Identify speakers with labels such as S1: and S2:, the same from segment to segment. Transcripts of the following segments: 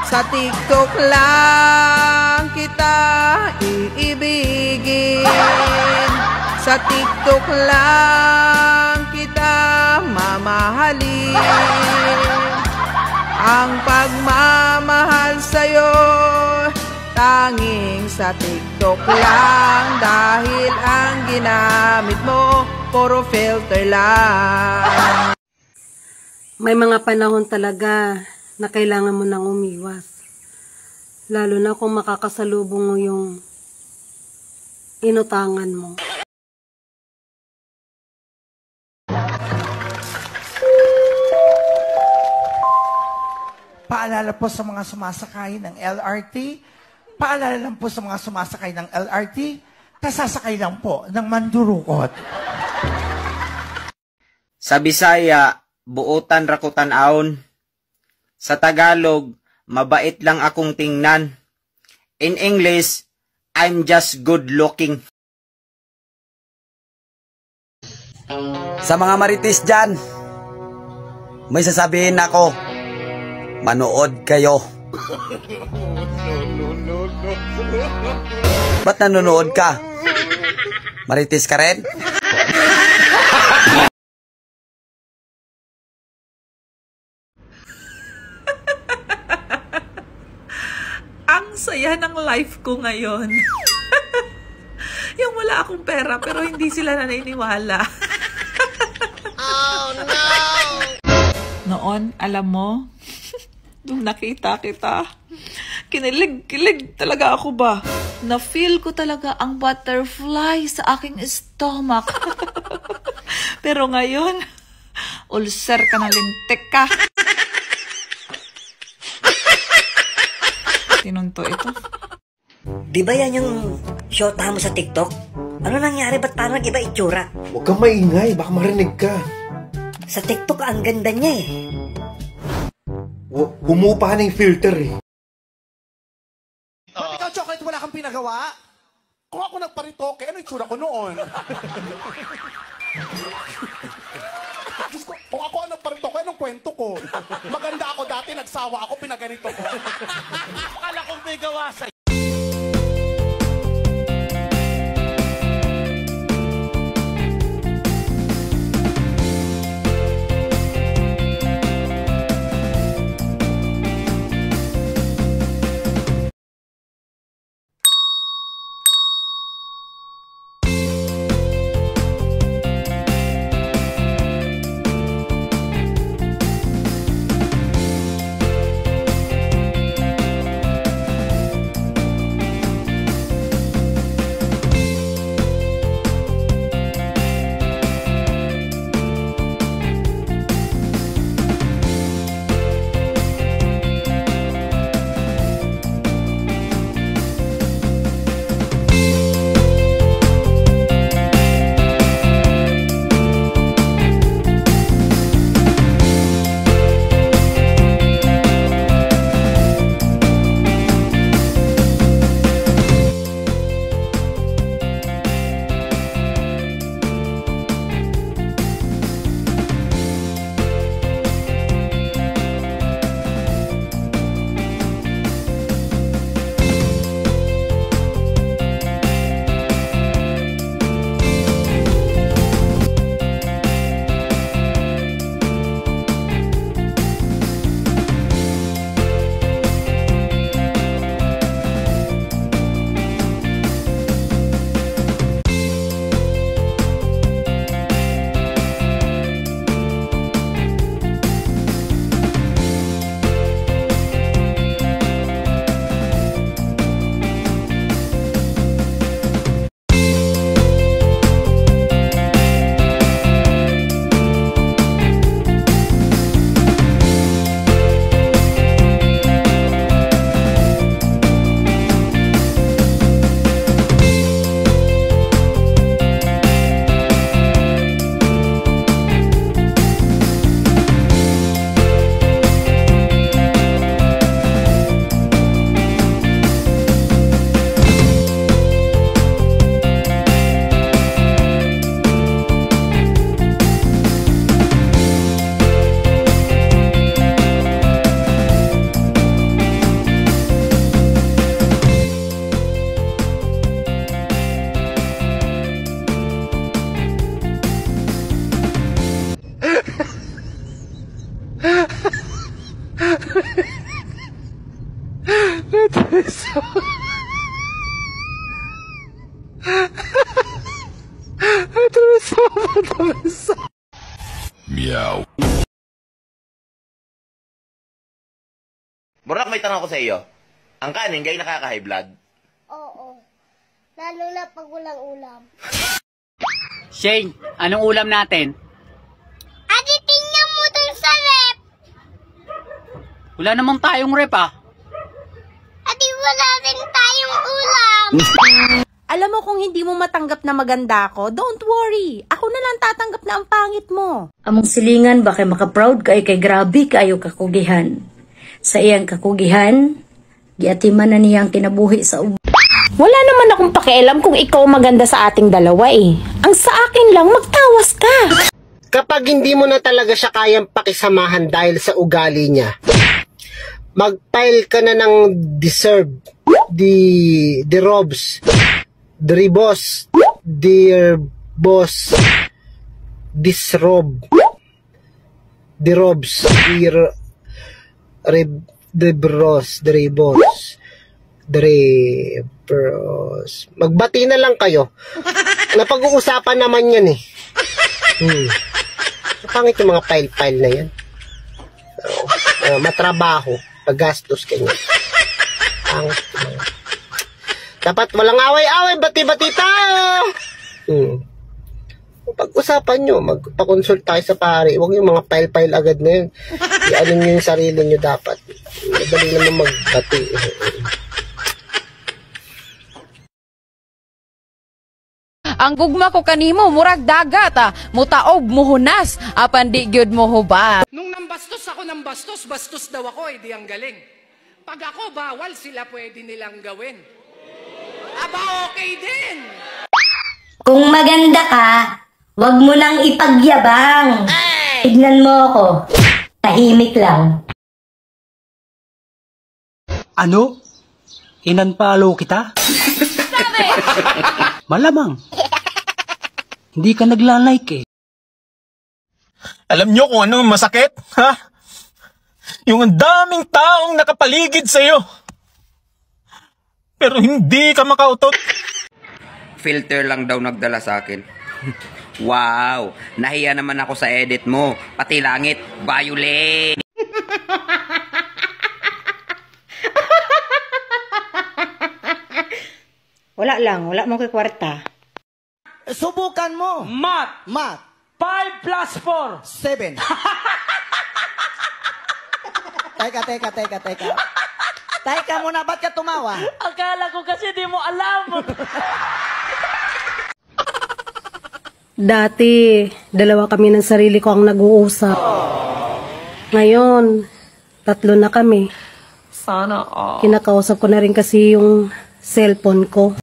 S1: Sa TikTok lang kita iibigin. Sa TikTok lang kita mamahalin. Ang pagmamahal sa'yo tanging sa TikTok lang. Dahil ang ginamit mo puro filter lang.
S2: May mga panahon talaga na kailangan mo nang umiwas. Lalo na kung makakasalubong mo yung inutangan mo.
S3: Paalala po sa mga sumasakay ng LRT. Paalala lang po sa mga sumasakay ng LRT. Kasasakay lang po ng mandurukot.
S4: Sa Bisaya, buotan rakutan aon. Sa Tagalog, mabait lang akong tingnan. In English, I'm just good looking.
S5: Sa mga marites dyan, may sasabihin ako, manood kayo. Ba't nanonood ka? Marites ka rin?
S6: Ang saya ng life ko ngayon. Yung wala akong pera pero hindi sila naniniwala. Oh no! Noon, alam mo, nung nakita kita, kinilig talaga ako ba? Na-feel ko talaga ang butterfly sa aking stomach. Pero ngayon, ulcer ka ng lintik ka. Sinunto ito.
S7: Di ba yan yung shota mo sa TikTok? Ano nangyari? Ba't parang iba itsura?
S8: Huwag kang maingay, baka marinig ka.
S7: Sa TikTok, ang ganda niya eh.
S8: Humupa na yung filter eh.
S3: Ba't ikaw, Chocolate, wala kang pinagawa? Kung ako nagparitoke, ano itsura ko noon? Diyos ko, kung ako ang nagparitoke, anong kwento ko? Maganda ako dati, nagsawa ako, pinaganito ko. Akala kong may gawa sa'yo.
S9: Burak, may tanong ko sa iyo. Ang kanin, gay nakaka-high blood?
S10: Oo. Lalo na pag walang ulam.
S11: Shane, anong ulam natin?
S10: Adi, tingnan mo dun sa rep!
S11: Wala namang tayong rep ah.
S10: Adi, wala rin tayong ulam!
S12: Alam mo kung hindi mo matanggap na maganda ako, don't worry. Ako na lang tatanggap na ang pangit mo.
S13: Among silingan ba kay maka-proud kay grabe kayo kakugihan. Sa iyang kakugihan, giatiman na niyang kinabuhi sa
S12: Wala naman akong pakialam kung ikaw maganda sa ating dalawa eh. Ang sa akin lang, magtawas ka.
S14: Kapag hindi mo na talaga siya kayang pakisamahan dahil sa ugali niya, mag-file ka na ng deserve, derobs, disrobe, derobs, magbati na lang kayo. Napag-uusapan naman yan eh. Pangit yung mga file-file na yan. Matrabaho, paggastos kanyan. Pangit. Dapat walang away-away, bati-bati tayo. Pag-usapan nyo, magpa-consult tayo sa pare. Huwag yung mga file-file agad na yun. Ianin nyo yung sarili nyo dapat. Madali naman magbati.
S15: Ang gugma ko kanimo murag dagat mutaog muhunas apan di gyud mo huba.
S16: Nung nambastos ako ng bastos daw ako di ang galing. Pag ako bawal sila pwede nilang gawin. Aba okay din.
S13: Kung maganda ka, wag mo nang ipagyabang. Tignan mo ako. Tahimik lang.
S11: Ano? Inunfollow kita? Malamang. Hindi ka nagla-like eh.
S17: Alam nyo kung anong masakit? Ha? Yung ang daming taong nakapaligid sa'yo. Pero hindi ka makautot.
S4: Filter lang daw nagdala sa akin. Wow! Nahiya naman ako sa edit mo. Pati langit, violet!
S18: Wala lang, wala mo kay kwarta.
S19: Subukan mo.
S16: Math. 5 plus 4.
S19: 7. Teka. Teka muna, ba't ka tumawa?
S16: Akala ko kasi di mo alam.
S2: Dati, dalawa kami ng sarili ko ang nag-uusap. Ngayon, 3 na kami.
S6: Sana
S2: Kinakausap ko na rin kasi yung cellphone ko.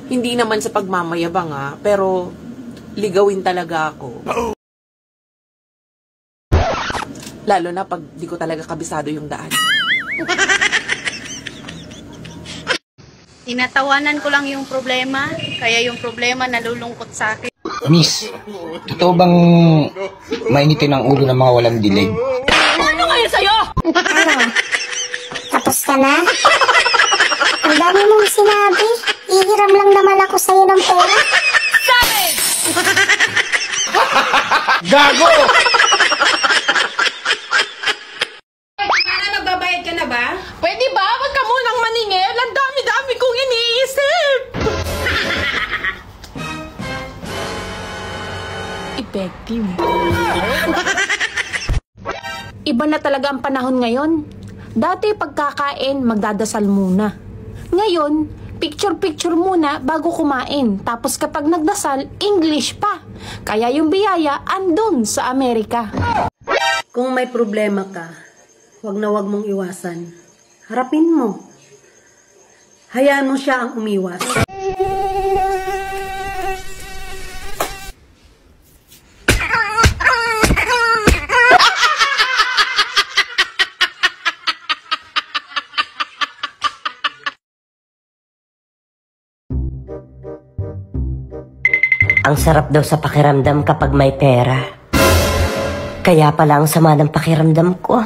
S20: Hindi naman sa pagmamayabang pero ligawin talaga ako. Lalo na pag di ko talaga kabisado yung daan.
S21: Tinatawanan ko lang yung problema, kaya yung problema nalulungkot sa akin.
S5: Miss, totoo bang mainitin ang ulo ng mga walang dilig?
S21: Ano ngayon sa'yo?
S10: Ano? Tapos ka na? Ang dami mong sinabi. Ihiram lang naman ako sa'yo ng pera.
S21: Sabi!
S17: Gago!
S21: Magbabayad ka na ba?
S15: Pwede ba? Wag ka munang maningil. Ang dami-dami kong iniisip.
S12: Effective. Iba na talaga ang panahon ngayon. Dati pagkakain, magdadasal muna. Ngayon, picture-picture muna bago kumain. Tapos kapag nagdasal, English pa. Kaya yung biyaya andun sa Amerika.
S2: Kung may problema ka, wag na wag mong iwasan. Harapin mo. Hayaan mo siya ang umiwas.
S7: Ang sarap daw sa pakiramdam kapag may pera. Kaya pala ang sama ng pakiramdam ko.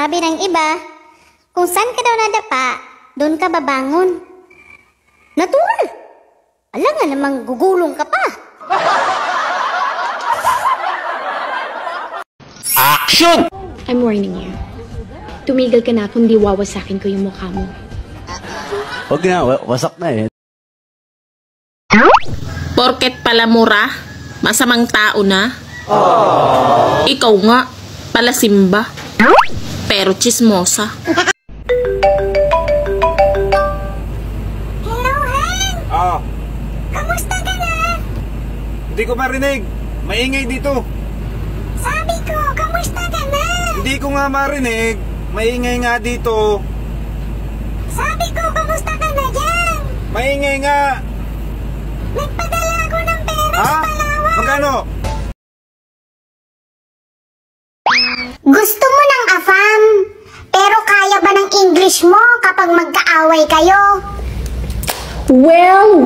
S10: Sabi ng iba, kung saan ka daw nadapa, doon ka babangon. Natural! Alam nga namang gugulong ka pa.
S12: Action! I'm warning you. Tumigil ka na kung di wawasakin ko yung mukha mo.
S1: Huwag na, wasak na eh.
S22: Porket pala mura, masamang tao na. Ikaw nga, pala simba. Pero chismosa.
S10: Hello, Han! Kamusta ka na?
S17: Hindi ko marinig. Maingay dito.
S10: Sabi ko, kamusta ka na?
S17: Hindi ko nga marinig. Maingay nga dito.
S10: Sabi ko, kamusta ka na dyan?
S17: Maingay nga.
S10: Nagpadala ako ng pera sa Palawan.
S17: Magkano?
S10: Gusto mo ng afam? Pero kaya ba ng English mo kapag magkaaway kayo?
S12: Well.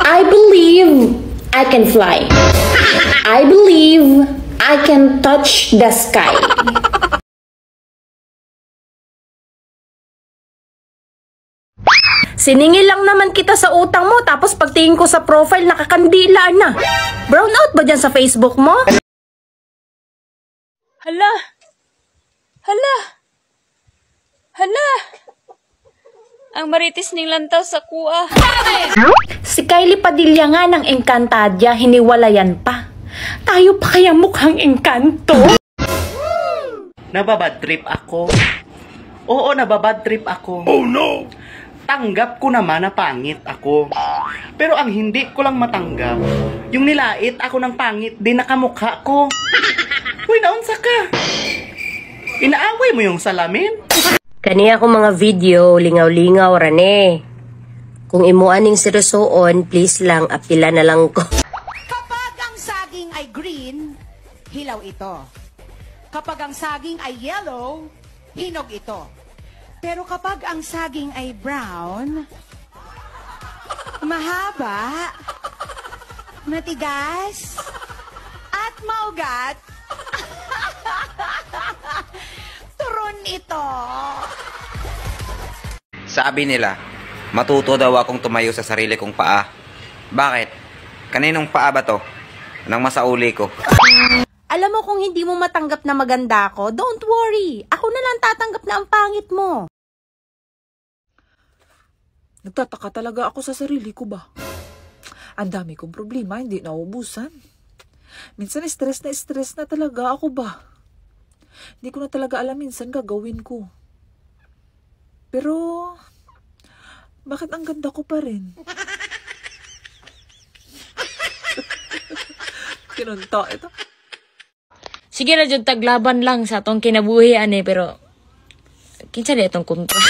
S12: I believe I can fly. I believe I can touch the sky. Siningil lang naman kita sa utang mo, tapos pagtingin ko sa profile, nakakandila na. Brown out ba dyan sa Facebook mo?
S6: Hala! Ang maritis ning lantaw sa kuha.
S12: Si Kylie Padilla nga ng Encantadia, hiniwalayan pa. Tayo pa kaya mukhang engkanto?
S23: Nababad trip ako. Oo, nababad trip ako.
S17: Oh no!
S23: Tanggap ko naman na pangit ako. Pero ang hindi ko lang matanggap, yung nilait ako ng pangit din nakamukha ko. Uy, naunsa ka? Inaaway mo yung salamin?
S13: Kani ako mga video, lingaw-lingaw, rane. Kung imuaning seryosoon, please lang, apila na lang ko.
S24: Kapag ang saging ay green, hilaw ito. Kapag ang saging ay yellow, hinog ito. Pero kapag ang saging ay brown, mahaba, matigas, at maugat, turon ito.
S4: Sabi nila, matuto daw akong tumayo sa sarili kong paa. Bakit? Kaninong paa ba to? Nang masauli ko.
S12: Alam mo, kung hindi mo matanggap na maganda ako, don't worry. Ako na lang tatanggap na ang pangit mo.
S6: Nagtataka talaga ako sa sarili ko ba? Ang dami kong problema, hindi naubusan. Minsan stress na talaga ako ba? Hindi ko na talaga alam minsan gagawin ko. Pero, bakit ang ganda ko pa rin? Kinunta ito.
S13: Sige na dyan, taglaban lang sa atong kinabuhian pero kinsa na itong kontra.